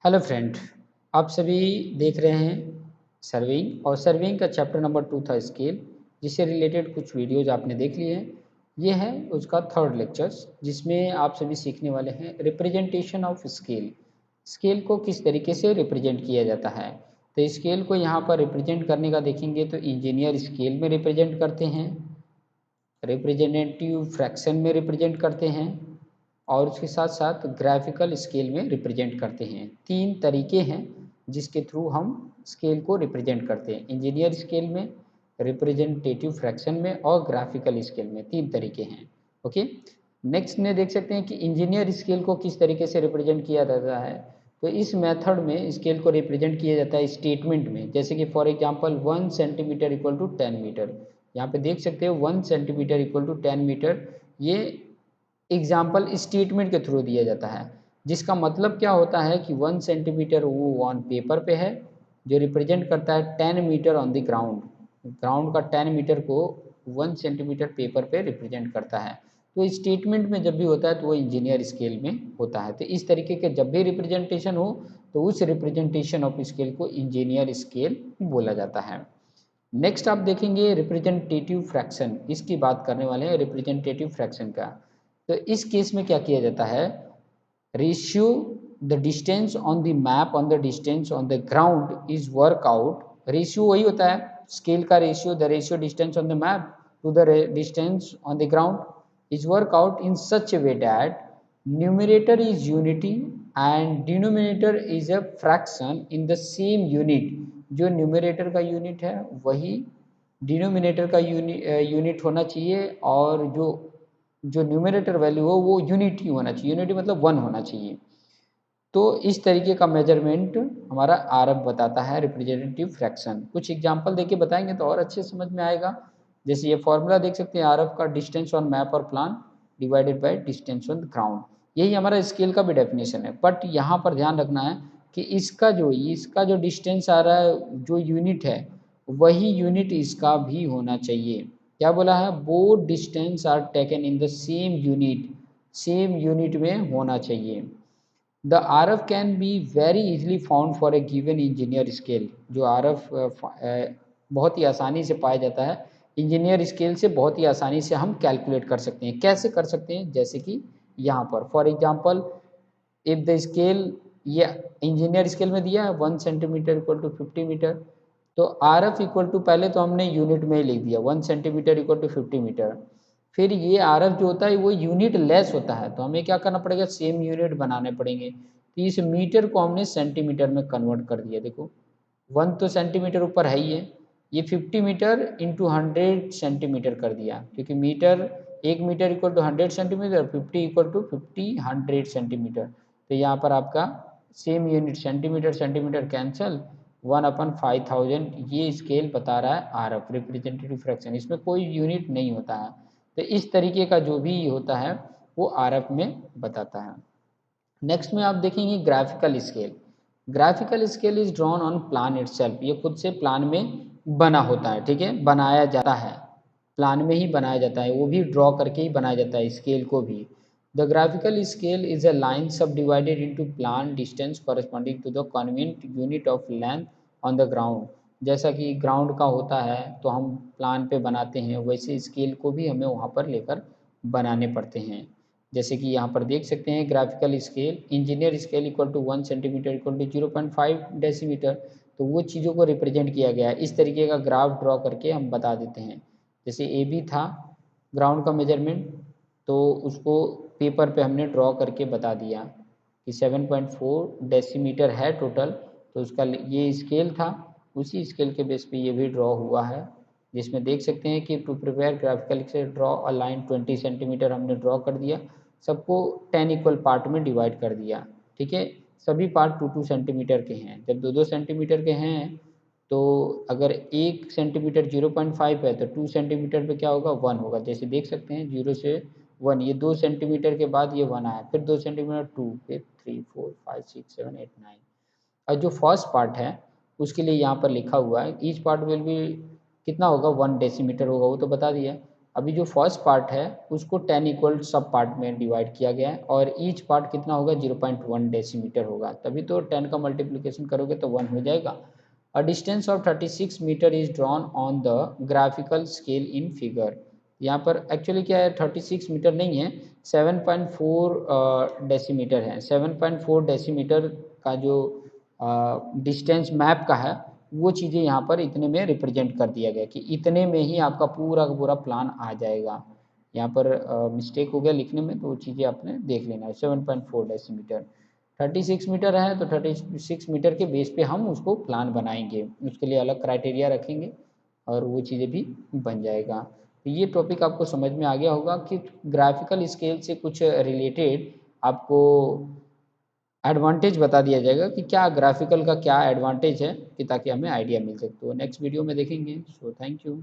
Hello friend, आप सभी देख रहे हैं सर्विंग और सर्विंग का चैप्टर नंबर 2 था स्केल, जिससे रिलेटेड कुछ वीडियोज आपने देख लिए हैं। ये है उसका थर्ड लेक्चर्स, जिसमें आप सभी सीखने वाले हैं रिप्रेजेंटेशन ऑफ स्केल। स्केल को किस तरीके से रिप्रेजेंट किया जाता है। तो स्केल को यहाँ पर रिप्रेजेंट करने का देखेंगे तो इंजीनियर स्केल में रिप्रेजेंट करते हैं, रिप्रेजेंटेटिव फ्रैक्शन में रिप्रेजेंट करते हैं और उसके साथ साथ ग्राफिकल स्केल में रिप्रेजेंट करते हैं। तीन तरीके हैं जिसके थ्रू हम स्केल को रिप्रेजेंट करते हैं, इंजीनियर स्केल में, रिप्रेजेंटेटिव फ्रैक्शन में और ग्राफिकल स्केल में। तीन तरीके हैं। ओके, नेक्स्ट में देख सकते हैं कि इंजीनियर स्केल को किस तरीके से रिप्रेजेंट किया जाता है। तो इस मेथड में स्केल को रिप्रेजेंट किया जाता है स्टेटमेंट में, जैसे कि for example 1 centimetre equal to 10 metre. यहाँ पे देख सकते हो 1 सेंटीमीटर इक्वल टू 10 मीटर, ये एग्जाम्पल स्टेटमेंट के थ्रू दिया जाता है, जिसका मतलब क्या होता है कि 1 सेंटीमीटर वो ऑन पेपर पे है, जो रिप्रेजेंट करता है 10 metre on the ground. Ground का 10 मीटर को 1 सेंटीमीटर पेपर पे रिप्रेजेंट करता है। तो स्टेटमेंट में जब भी होता है तो वो इंजीनियर स्केल में होता है। तो इस तरीके के जब भी रिप्रेजेंटेशन हो तो उस रिप्रेजेंटेशन ऑफ स्केल को इंजीनियर स्केल बोला जाता है। नेक्स्ट आप देखेंगे रिप्रेजेंटेटिव फ्रैक्शन, इसकी बात करने वाले हैं रिप्रेजेंटेटिव फ्रैक्शन का। तो इस केस में क्या किया जाता है, ratio the distance on the map on the distance on the ground is work out. Ratio वही होता है स्केल का ratio, the ratio distance on the map to the distance on the ground is work out in such a way that numerator is unity and denominator is a fraction in the same unit. जो numerator का unit है वही denominator का unit होना चाहिए, और जो जो न्यूमरेटर वैल्यू हो वो यूनिटी होना चाहिए। यूनिटी मतलब 1 होना चाहिए। तो इस तरीके का मेजरमेंट हमारा आरएफ बताता है, रिप्रेजेंटेटिव फ्रैक्शन। कुछ एग्जांपल देके बताएंगे तो और अच्छे समझ में आएगा। जैसे ये फॉर्मूला देख सकते हैं आरएफ का, डिस्टेंस ऑन मैप और plan divided by distance on ground. यही हमारा स्केल का भी डेफिनेशन है, बट यहाँ पर ध्यान रखना है कि इसका जो डिस्टेंस आ रहा है, जो यूनिट है, वही यूनिट इसका भी होना चाहिए। क्या बोला है, both distance are taken in the same unit में होना चाहिए। The R F can be very easily found for a given engineer scale. जो आर एफ बहुत ही आसानी से पाया जाता है, इंजीनियर स्केल से बहुत ही आसानी से हम कैलकुलेट कर सकते हैं। कैसे कर सकते हैं, जैसे कि यहाँ पर for example if the scale, ये इंजीनियर स्केल में दिया है 1 सेंटीमीटर इक्वल टू 50 मीटर। तो आर एफ इक्वल टू, पहले तो हमने यूनिट में ही लिख दिया 1 सेंटीमीटर इक्वल टू 50 मीटर। फिर ये आर एफ जो होता है वो यूनिट लेस होता है, तो हमें क्या करना पड़ेगा, सेम यूनिट बनाने पड़ेंगे। तो इस मीटर को हमने सेंटीमीटर में कन्वर्ट कर दिया। देखो 1 तो सेंटीमीटर ऊपर है ही है, ये 50 मीटर इंटू 100 सेंटीमीटर कर दिया, क्योंकि metre 1 metre equal to 100 centimetre, 50 equal to 50 100 centimetre. तो यहाँ पर आपका same unit centimetre centimetre cancel, 1/5000 ये स्केल बता रहा है आर एफ, रिप्रेजेंटेटिव फ्रैक्शन। इसमें कोई यूनिट नहीं होता है। तो इस तरीके का जो भी होता है वो आर एफ में बताता है। नेक्स्ट में आप देखेंगे graphical scale. Graphical scale is drawn on plan itself, ये खुद से प्लान में बना होता है, ठीक है, बनाया जाता है, प्लान में ही बनाया जाता है, वो भी ड्रॉ करके ही बनाया जाता है स्केल को भी। The graphical scale is a line subdivided into plan distance corresponding to the convenient unit of length on the ground. जैसा कि ग्राउंड का होता है तो हम प्लान पे बनाते हैं, वैसे स्केल को भी हमें वहाँ पर लेकर बनाने पड़ते हैं। जैसे कि यहाँ पर देख सकते हैं graphical scale, engineer scale equal to 1 centimetre equal to 0.5 decimetre. तो वो चीज़ों को रिप्रेजेंट किया गया है, इस तरीके का ग्राफ ड्रॉ करके हम बता देते हैं। जैसे ए बी था ग्राउंड का मेजरमेंट, तो उसको पेपर पे हमने ड्रॉ करके बता दिया कि 7.4 डेसीमीटर है टोटल। तो उसका ये स्केल था, उसी स्केल के बेस पे ये भी ड्रॉ हुआ है, जिसमें देख सकते हैं कि टू प्रिपेयर ग्राफिकल से ड्रॉ अ लाइन 20 सेंटीमीटर हमने ड्रॉ कर दिया, सबको 10 इक्वल पार्ट में डिवाइड कर दिया, ठीक है। सभी पार्ट 2-2 सेंटीमीटर के हैं। जब 2-2 सेंटीमीटर के हैं तो अगर 1 सेंटीमीटर 0.5 है तो 2 सेंटीमीटर पे क्या होगा, 1 होगा। जैसे देख सकते हैं 0 से 1, ये 2 सेंटीमीटर के बाद ये 1 आया, फिर 2 सेंटीमीटर 2, फिर 3 4 5 6 7 8 9। और जो फर्स्ट पार्ट है उसके लिए यहाँ पर लिखा हुआ है ईच पार्ट विल बी कितना होगा, 1 डेसीमीटर होगा, वो तो बता दिया। अभी जो फर्स्ट पार्ट है उसको 10 इक्वल सब पार्ट में डिवाइड किया गया है और ईच पार्ट कितना होगा 0.1 डेसीमीटर होगा, तभी तो 10 का मल्टीप्लिकेशन करोगे तो 1 हो जाएगा। A distance of 36 metre is drawn on the graphical scale in figure. यहाँ पर एक्चुअली क्या है 36 मीटर नहीं है, 7.4 डेसीमीटर है। 7.4 डेसीमीटर का जो डिस्टेंस मैप का है वो चीज़ें यहाँ पर इतने में रिप्रेजेंट कर दिया गया कि इतने में ही आपका पूरा का पूरा प्लान आ जाएगा। यहाँ पर मिस्टेक हो गया लिखने में, तो वो चीज़ें आपने देख लेना है। 7.4 डेसीमीटर 36 मीटर है तो 36 मीटर के बेस पे हम उसको प्लान बनाएंगे, उसके लिए अलग क्राइटेरिया रखेंगे और वो चीज़ें भी बन जाएगा। तो ये टॉपिक आपको समझ में आ गया होगा कि ग्राफिकल स्केल से कुछ रिलेटेड आपको एडवांटेज बता दिया जाएगा कि क्या ग्राफिकल का क्या एडवांटेज है, कि ताकि हमें आइडिया मिल सके। तो नेक्स्ट वीडियो में देखेंगे। So thank you.